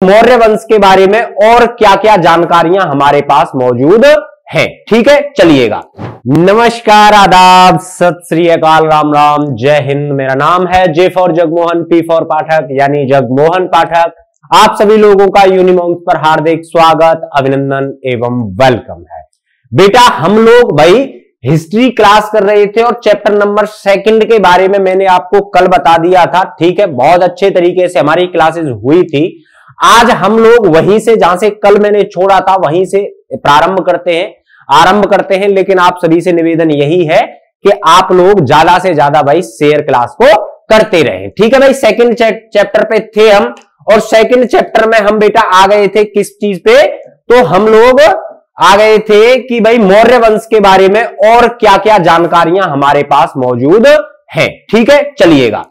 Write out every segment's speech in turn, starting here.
मौर्य वंश के बारे में और क्या क्या जानकारियां हमारे पास मौजूद हैं। ठीक है, चलिएगा। नमस्कार, आदाब, सत श्री अकाल, राम राम, जय हिंद। मेरा नाम है J for Jagmohan, P for Pathak यानी जगमोहन पाठक। आप सभी लोगों का यूनिमॉन्क्स पर हार्दिक स्वागत, अभिनंदन एवं वेलकम है। बेटा हम लोग भाई हिस्ट्री क्लास कर रहे थे और चैप्टर नंबर 2 के बारे में मैंने आपको कल बता दिया था। ठीक है, बहुत अच्छे तरीके से हमारी क्लासेस हुई थी। आज हम लोग वहीं से जहां से कल मैंने छोड़ा था वहीं से आरंभ करते हैं। लेकिन आप सभी से निवेदन यही है कि आप लोग ज्यादा से ज्यादा भाई शेयर क्लास को करते रहें। ठीक है भाई, सेकंड चैप्टर पे थे हम और सेकंड चैप्टर में हम बेटा आ गए थे किस चीज पे? तो हम लोग आ गए थे कि भाई मौर्य वंश के बारे में और क्या क्या जानकारियां हमारे पास मौजूद हैं। ठीक है, चलिएगा।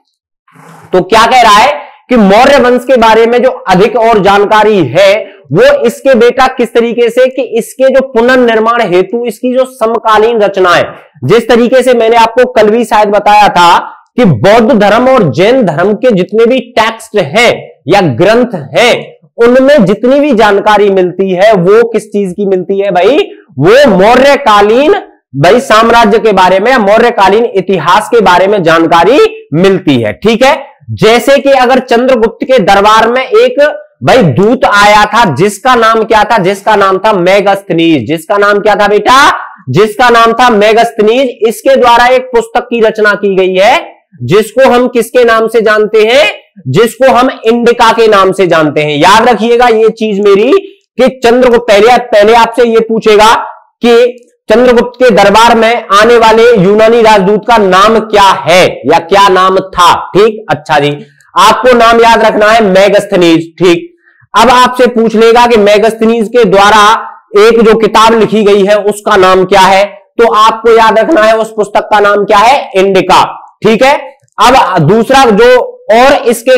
तो क्या कह रहा है कि मौर्य वंश के बारे में जो अधिक और जानकारी है वो इसके बेटा किस तरीके से कि इसके जो पुनर्निर्माण हेतु इसकी जो समकालीन रचनाएं, जिस तरीके से मैंने आपको कल भी शायद बताया था कि बौद्ध धर्म और जैन धर्म के जितने भी टेक्स्ट हैं या ग्रंथ हैं उनमें जितनी भी जानकारी मिलती है वो किस चीज की मिलती है भाई? वो मौर्यकालीन भाई साम्राज्य के बारे में, मौर्यकालीन इतिहास के बारे में जानकारी मिलती है। ठीक है, जैसे कि अगर चंद्रगुप्त के दरबार में एक भाई दूत आया था जिसका नाम क्या था? जिसका नाम था मेगस्थनीज। जिसका नाम क्या था बेटा? जिसका नाम था मेगस्थनीज। इसके द्वारा एक पुस्तक की रचना की गई है जिसको हम किसके नाम से जानते हैं? जिसको हम इंडिका के नाम से जानते हैं। याद रखिएगा ये चीज मेरी कि चंद्रगुप्त पहले आपसे ये पूछेगा कि चंद्रगुप्त के दरबार में आने वाले यूनानी राजदूत का नाम क्या है या क्या नाम था। ठीक, अच्छा जी, आपको नाम याद रखना है मेगस्थनीज। ठीक, अब आपसे पूछ लेगा कि मेगस्थनीज के द्वारा एक जो किताब लिखी गई है उसका नाम क्या है, तो आपको याद रखना है उस पुस्तक का नाम क्या है? इंडिका। ठीक है, अब दूसरा जो और इसके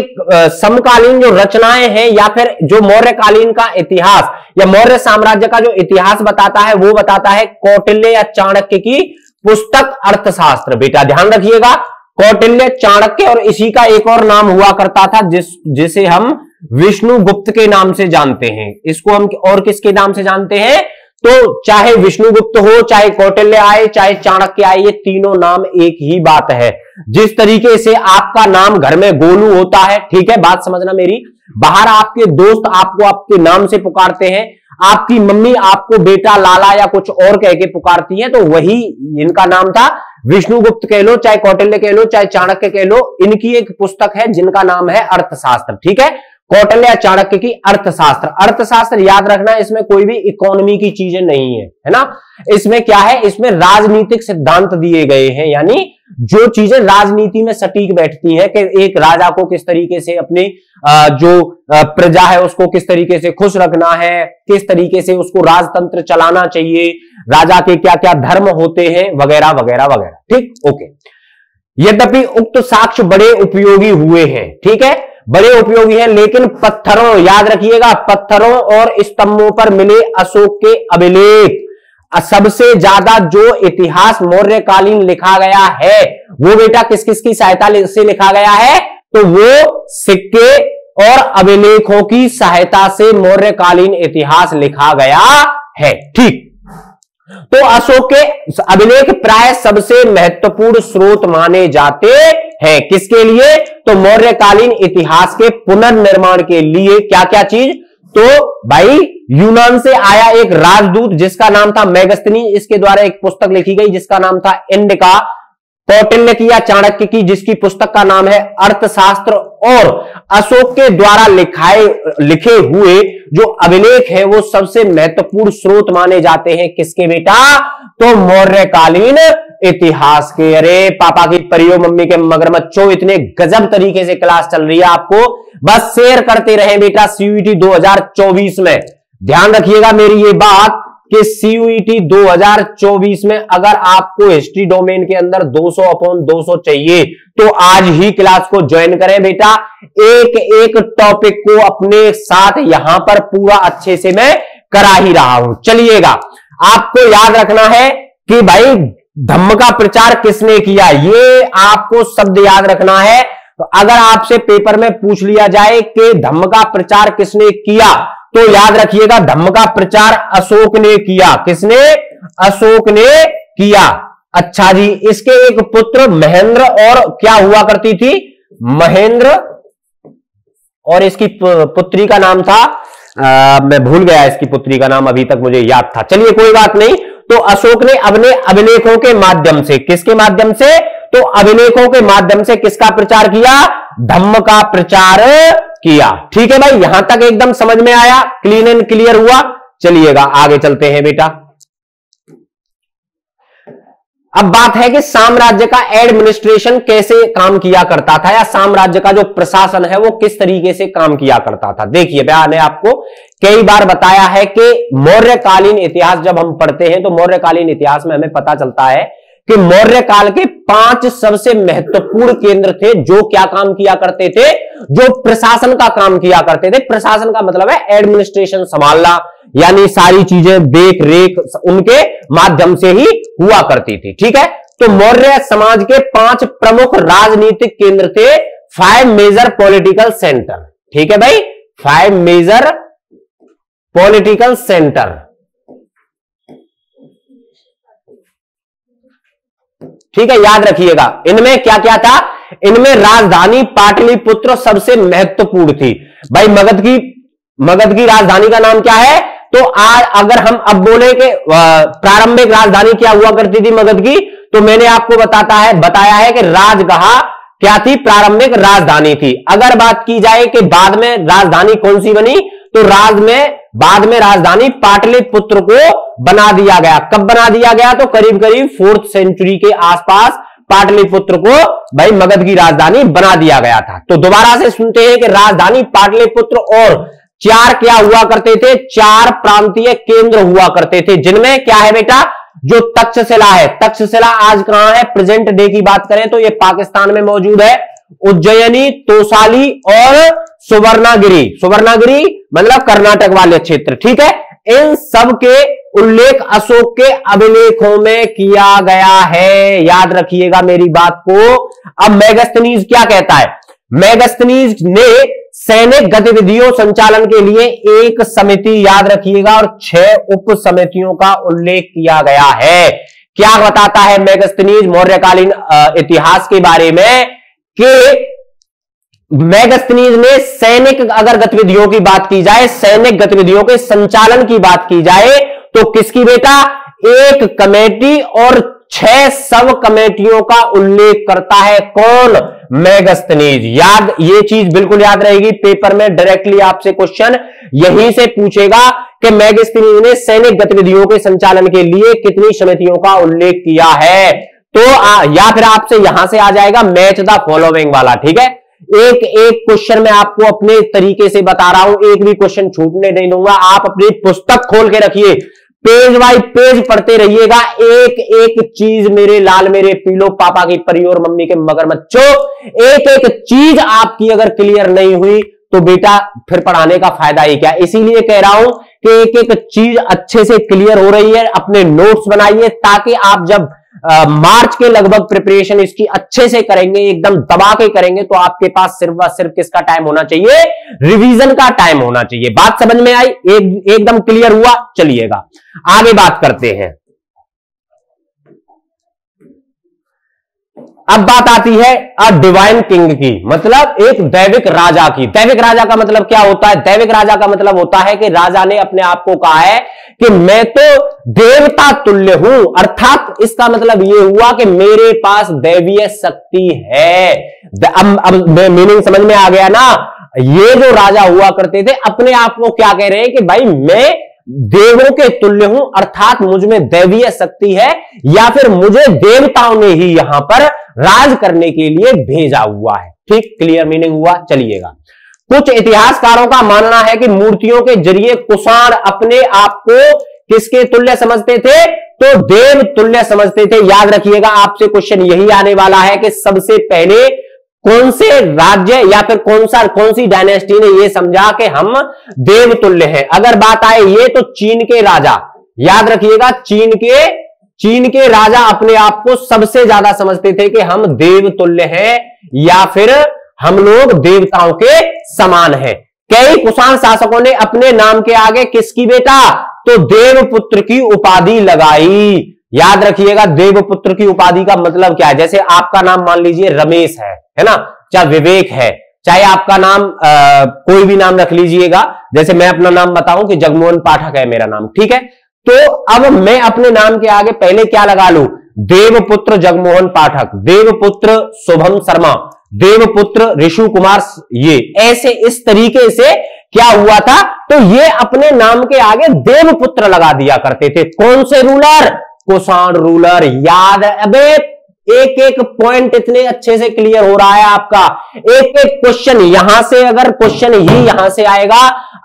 समकालीन जो रचनाएं हैं या फिर जो मौर्यकालीन का इतिहास या मौर्य साम्राज्य का जो इतिहास बताता है वो बताता है कौटिल्य या चाणक्य की पुस्तक अर्थशास्त्र। बेटा ध्यान रखिएगा, कौटिल्य, चाणक्य और इसी का एक और नाम हुआ करता था जिसे हम विष्णुगुप्त के नाम से जानते हैं। इसको हम और किसके नाम से जानते हैं? तो चाहे विष्णुगुप्त हो, चाहे कौटिल्य आए, चाहे चाणक्य आए, ये तीनों नाम एक ही बात है। जिस तरीके से आपका नाम घर में गोलू होता है, ठीक है, बात समझना मेरी, बाहर आपके दोस्त आपको आपके नाम से पुकारते हैं, आपकी मम्मी आपको बेटा, लाला या कुछ और कह के पुकारती है, तो वही इनका नाम था। विष्णुगुप्त कह लो, चाहे कौटिल्य कह लो, चाहे चाणक्य कह लो, इनकी एक पुस्तक है जिनका नाम है अर्थशास्त्र। ठीक है, कौटिल्य चाणक्य की अर्थशास्त्र। अर्थशास्त्र याद रखना, इसमें कोई भी इकोनॉमी की चीजें नहीं है ना। इसमें क्या है? इसमें राजनीतिक सिद्धांत दिए गए हैं, यानी जो चीजें राजनीति में सटीक बैठती हैं कि एक राजा को किस तरीके से अपनी जो प्रजा है उसको किस तरीके से खुश रखना है, किस तरीके से उसको राजतंत्र चलाना चाहिए, राजा के क्या क्या धर्म होते हैं, वगैरह वगैरह वगैरह। ठीक, ओके। यद्यपि उक्त साक्ष्य बड़े उपयोगी हुए हैं, ठीक है, बड़े उपयोगी हैं, लेकिन पत्थरों, याद रखिएगा, पत्थरों और स्तंभों पर मिले अशोक के अभिलेख, सबसे ज्यादा जो इतिहास मौर्यकालीन लिखा गया है वो बेटा किस किस की सहायता से लिखा गया है? तो वो सिक्के और अभिलेखों की सहायता से मौर्यकालीन इतिहास लिखा गया है। ठीक, तो अशोक के अभिलेख प्राय सबसे महत्वपूर्ण स्रोत माने जाते हैं। किसके लिए? तो मौर्यकालीन इतिहास के पुनर्निर्माण के लिए। क्या क्या चीज? तो भाई यूनान से आया एक राजदूत जिसका नाम था मेगस्थनीज, इसके द्वारा एक पुस्तक लिखी गई जिसका नाम था इंडिका। कौटिल्य की या चाणक्य की जिसकी पुस्तक का नाम है अर्थशास्त्र, और अशोक के द्वारा लिखे हुए जो अभिलेख है वो सबसे महत्वपूर्ण स्रोत माने जाते हैं। किसके बेटा? तो मौर्यकालीन इतिहास के। अरे पापा की परियो, मम्मी के मगरमच्छों, इतने गजब तरीके से क्लास चल रही है, आपको बस शेयर करते रहे बेटा। सीयूईटी 2024 में ध्यान रखिएगा मेरी ये बात कि सीयूईटी 2024 में अगर आपको हिस्ट्री डोमेन के अंदर 200/200 चाहिए तो आज ही क्लास को ज्वाइन करें बेटा। एक एक टॉपिक को अपने साथ यहां पर पूरा अच्छे से मैं करा ही रहा हूं। चलिएगा, आपको याद रखना है कि भाई धम्म का प्रचार किसने किया, ये आपको शब्द याद रखना है। तो अगर आपसे पेपर में पूछ लिया जाए कि धम्म का प्रचार किसने किया, तो याद रखिएगा धम्म का प्रचार अशोक ने किया। किसने? अशोक ने किया। अच्छा जी, इसके एक पुत्र महेंद्र और क्या हुआ करती थी? महेंद्र, और इसकी पुत्री का नाम था मैं भूल गया इसकी पुत्री का नाम, अभी तक मुझे याद था। चलिए कोई बात नहीं। तो अशोक ने अपने अभिलेखों के माध्यम से, किसके माध्यम से? तो अभिलेखों के माध्यम से किसका प्रचार किया? धम्म का प्रचार किया। ठीक है भाई, यहां तक एकदम समझ में आया, क्लीन एंड क्लियर हुआ। चलिएगा आगे चलते हैं बेटा। अब बात है कि साम्राज्य का एडमिनिस्ट्रेशन कैसे काम किया करता था, या साम्राज्य का जो प्रशासन है वो किस तरीके से काम किया करता था। देखिए मैंने आपको कई बार बताया है कि मौर्यकालीन इतिहास जब हम पढ़ते हैं तो मौर्यकालीन इतिहास में हमें पता चलता है कि मौर्य काल के 5 सबसे महत्वपूर्ण केंद्र थे जो क्या काम किया करते थे? जो प्रशासन का काम किया करते थे। प्रशासन का मतलब है एडमिनिस्ट्रेशन संभालना, यानी सारी चीजें देख रेख उनके माध्यम से ही हुआ करती थी। ठीक है, तो मौर्य समाज के 5 प्रमुख राजनीतिक केंद्र थे, 5 मेजर पॉलिटिकल सेंटर। ठीक है भाई, 5 मेजर पॉलिटिकल सेंटर। ठीक है, याद रखिएगा। इनमें क्या क्या था? इनमें राजधानी पाटलिपुत्र सबसे महत्वपूर्ण थी। भाई मगध की राजधानी का नाम क्या है? तो आज अगर हम अब बोले कि प्रारंभिक राजधानी क्या हुआ करती थी मगध की, तो मैंने आपको बताया है कि राजगहा क्या थी? प्रारंभिक राजधानी थी। अगर बात की जाए कि बाद में राजधानी कौन सी बनी, तो बाद में राजधानी पाटलिपुत्र को बना दिया गया। कब बना दिया गया? तो करीब करीब 4th सेंचुरी के आसपास पाटलिपुत्र को भाई मगध की राजधानी बना दिया गया था। तो दोबारा से सुनते हैं कि राजधानी पाटलिपुत्र और 4 क्या हुआ करते थे? 4 प्रांतीय केंद्र हुआ करते थे, जिनमें क्या है बेटा? जो तक्षशिला है। तक्षशिला आज कहां है? प्रेजेंट डे की बात करें तो ये पाकिस्तान में मौजूद है। उज्जैनी, तोसाली और सुवर्णागिरी। सुवर्णागिरी मतलब कर्नाटक वाले क्षेत्र। ठीक है, इन सब के उल्लेख अशोक के अभिलेखों में किया गया है। याद रखिएगा मेरी बात को। अब मेगास्थनीज क्या कहता है? मेगास्थनीज ने सैनिक गतिविधियों संचालन के लिए एक समिति, याद रखिएगा, और 6 उप समितियों का उल्लेख किया गया है। क्या बताता है मेगास्थनीज मौर्यकालीन इतिहास के बारे में? कि मेगास्थनीज ने सैनिक अगर गतिविधियों की बात की जाए, सैनिक गतिविधियों के संचालन की बात की जाए, तो किसकी बेटा? एक कमेटी और 6 सब कमेटियों का उल्लेख करता है। कौन? मेगास्थनीज। याद, ये चीज बिल्कुल याद रहेगी, पेपर में डायरेक्टली आपसे क्वेश्चन यहीं से पूछेगा कि मेगास्थनीज ने सैनिक गतिविधियों के संचालन के लिए कितनी समितियों का उल्लेख किया है। तो या फिर आपसे यहां से आ जाएगा मैच द फॉलोइंग वाला। ठीक है, एक एक क्वेश्चन मैं आपको अपने तरीके से बता रहा हूं, एक भी क्वेश्चन छूटने नहीं दूंगा। आप अपनी पुस्तक खोल के रखिए, पेज बाय पेज पढ़ते रहिएगा। एक एक चीज मेरे लाल मेरे पीलो पापा की परी और मम्मी के मगरमच्छों, एक एक चीज आपकी अगर क्लियर नहीं हुई तो बेटा फिर पढ़ाने का फायदा ही क्या। इसीलिए कह रहा हूं कि एक एक चीज अच्छे से क्लियर हो रही है, अपने नोट्स बनाइए, ताकि आप जब मार्च के लगभग प्रिपरेशन इसकी अच्छे से करेंगे, एकदम दबा के करेंगे, तो आपके पास सिर्फ व सिर्फ किसका टाइम होना चाहिए? रिवीजन का टाइम होना चाहिए। बात समझ में आई? एकदम क्लियर हुआ। चलिएगा आगे बात करते हैं। अब बात आती है अ डिवाइन किंग की, मतलब एक दैविक राजा की। दैविक राजा का मतलब क्या होता है? दैविक राजा का मतलब होता है कि राजा ने अपने आप को कहा है कि मैं तो देवता तुल्य हूं, अर्थात इसका मतलब यह हुआ कि मेरे पास दैवीय शक्ति है। अब मीनिंग समझ में आ गया ना? ये जो राजा हुआ करते थे अपने आप को क्या कह रहे हैं कि भाई मैं देवों के तुल्य हूं, अर्थात मुझ में दैवीय शक्ति है, या फिर मुझे देवताओं ने ही यहां पर राज करने के लिए भेजा हुआ है। ठीक, क्लियर मीनिंग हुआ। चलिएगा, कुछ इतिहासकारों का मानना है कि मूर्तियों के जरिए कुषाण अपने आप को किसके तुल्य समझते थे? तो देव तुल्य समझते थे। याद रखिएगा, आपसे क्वेश्चन यही आने वाला है कि सबसे पहले कौन से राज्य या फिर कौन सी डायनेस्टी ने यह समझा कि हम देव तुल्य हैं। अगर बात आए ये तो चीन के राजा, याद रखिएगा, चीन के राजा अपने आप को सबसे ज्यादा समझते थे कि हम देव तुल्य हैं, या फिर हम लोग देवताओं के समान हैं। कई कुषाण शासकों ने अपने नाम के आगे किसकी बेटा, तो देवपुत्र की उपाधि लगाई। याद रखिएगा देवपुत्र की उपाधि का मतलब क्या है। जैसे आपका नाम मान लीजिए रमेश है ना, चाहे विवेक है, चाहे आपका नाम कोई भी नाम रख लीजिएगा। जैसे मैं अपना नाम बताऊं कि जगमोहन पाठक है मेरा नाम, ठीक है। तो अब मैं अपने नाम के आगे पहले क्या लगा लूं, देवपुत्र जगमोहन पाठक, देवपुत्र शुभम शर्मा, देवपुत्र ऋषु कुमार, ये ऐसे इस तरीके से क्या हुआ था, तो ये अपने नाम के आगे देवपुत्र लगा दिया करते थे। कौन से रूलर, कुषाण रूलर। याद है, अबे एक एक पॉइंट इतने अच्छे से क्लियर हो रहा है आपका। एक एक क्वेश्चन यहां से, अगर क्वेश्चन ही यहां से आएगा,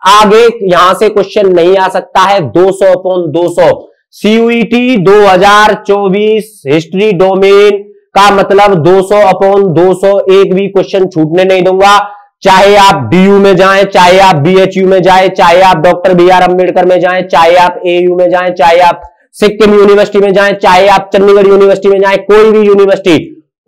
आगे यहां से क्वेश्चन नहीं आ सकता है। 200/200 सीयूईटी 2024 हिस्ट्री डोमेन का मतलब 200/200, एक भी क्वेश्चन छूटने नहीं दूंगा। चाहे आप डीयू में जाएं, चाहे आप बीएचयू में जाएं, चाहे आप डॉक्टर बी आर अम्बेडकर में जाएं, चाहे आप एयू में जाएं, चाहे आप सिक्किम यूनिवर्सिटी में जाएं, चाहे आप चंडीगढ़ यूनिवर्सिटी में जाएं, कोई भी यूनिवर्सिटी,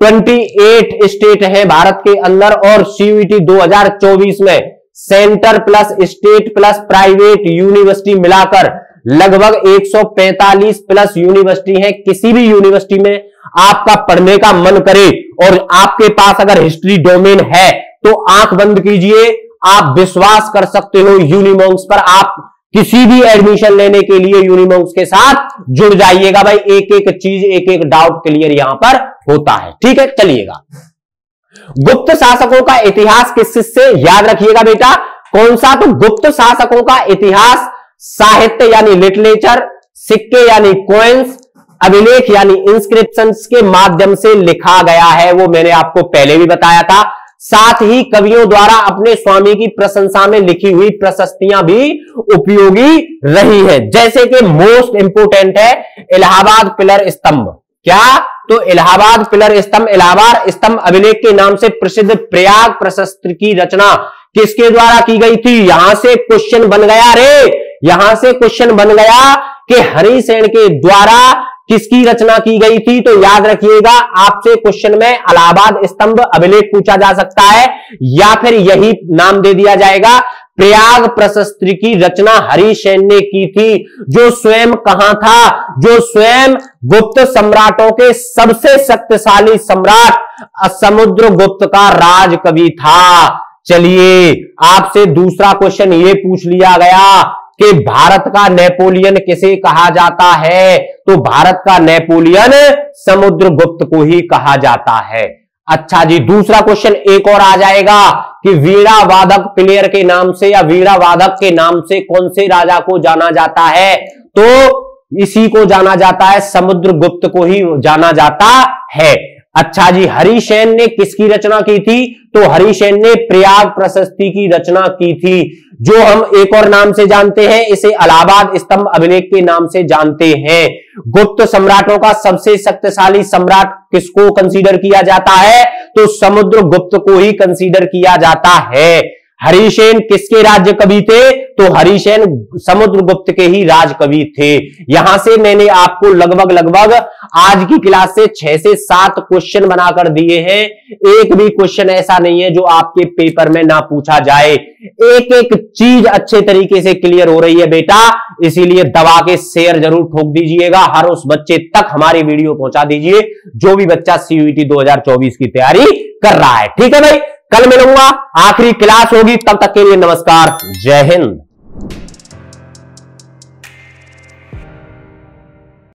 28 स्टेट है भारत के अंदर, और सीयूईटी 2024 में centre plus state plus private university मिलाकर लगभग 145 प्लस यूनिवर्सिटी है। किसी भी यूनिवर्सिटी में आपका पढ़ने का मन करे और आपके पास अगर हिस्ट्री डोमेन है तो आंख बंद कीजिए, आप विश्वास कर सकते हो यूनिमॉन्क्स पर। आप किसी भी एडमिशन लेने के लिए यूनिमॉन्क्स के साथ जुड़ जाइएगा भाई, एक एक चीज, एक एक डाउट क्लियर यहां पर होता है, ठीक है। चलिएगा, गुप्त शासकों का इतिहास किससे, याद रखिएगा बेटा, कौन सा, तो गुप्त शासकों का इतिहास साहित्य यानी लिटरेचर, सिक्के यानी कॉइन्स, अभिलेख यानी इंस्क्रिप्शंस के माध्यम से लिखा गया है। वो मैंने आपको पहले भी बताया था। साथ ही कवियों द्वारा अपने स्वामी की प्रशंसा में लिखी हुई प्रशस्तियां भी उपयोगी रही है। जैसे कि मोस्ट इंपोर्टेंट है इलाहाबाद पिलर स्तंभ। क्या, तो इलाहाबाद पिलर स्तंभ, इलाहाबाद स्तंभ अभिलेख के नाम से प्रसिद्ध प्रयाग प्रशस्ति की रचना किसके द्वारा की गई थी। यहां से क्वेश्चन बन गया रे, यहां से क्वेश्चन बन गया कि हरिसेन के द्वारा किसकी रचना की गई थी। तो याद रखिएगा, आपसे क्वेश्चन में इलाहाबाद स्तंभ अभिलेख पूछा जा सकता है, या फिर यही नाम दे दिया जाएगा, प्रयाग प्रशस्ति की रचना हरिसेन ने की थी, जो स्वयं कहां था, जो स्वयं गुप्त सम्राटों के सबसे शक्तिशाली सम्राट समुद्रगुप्त का राजकवि था। चलिए, आपसे दूसरा क्वेश्चन ये पूछ लिया गया कि भारत का नेपोलियन किसे कहा जाता है, तो भारत का नेपोलियन समुद्रगुप्त को ही कहा जाता है। अच्छा जी, दूसरा क्वेश्चन एक और आ जाएगा कि वीणा वादक प्लेयर के नाम से या वीणा वादक के नाम से कौन से राजा को जाना जाता है, तो इसी को जाना जाता है, समुद्रगुप्त को ही जाना जाता है। अच्छा जी, हरिसेन ने किसकी रचना की थी, तो हरिसेन ने प्रयाग प्रशस्ति की रचना की थी, जो हम एक और नाम से जानते हैं, इसे इलाहाबाद स्तंभ अभिलेख के नाम से जानते हैं। गुप्त सम्राटों का सबसे शक्तिशाली सम्राट किसको कंसीडर किया जाता है, तो समुद्रगुप्त को ही कंसीडर किया जाता है। हरिसेन किसके राज्य कवि थे, तो हरिसेन समुद्रगुप्त के ही राजकवि थे। यहां से मैंने आपको लगभग आज की क्लास से 6 से 7 क्वेश्चन बनाकर दिए हैं। एक भी क्वेश्चन ऐसा नहीं है जो आपके पेपर में ना पूछा जाए। एक एक चीज अच्छे तरीके से क्लियर हो रही है बेटा, इसीलिए दबा के शेयर जरूर ठोक दीजिएगा। हर उस बच्चे तक हमारी वीडियो पहुंचा दीजिए जो भी बच्चा सीयूईटी 2024 की तैयारी कर रहा है, ठीक है भाई। कल मिलूंगा, आखिरी क्लास होगी, तब तक के लिए नमस्कार, जय हिंद।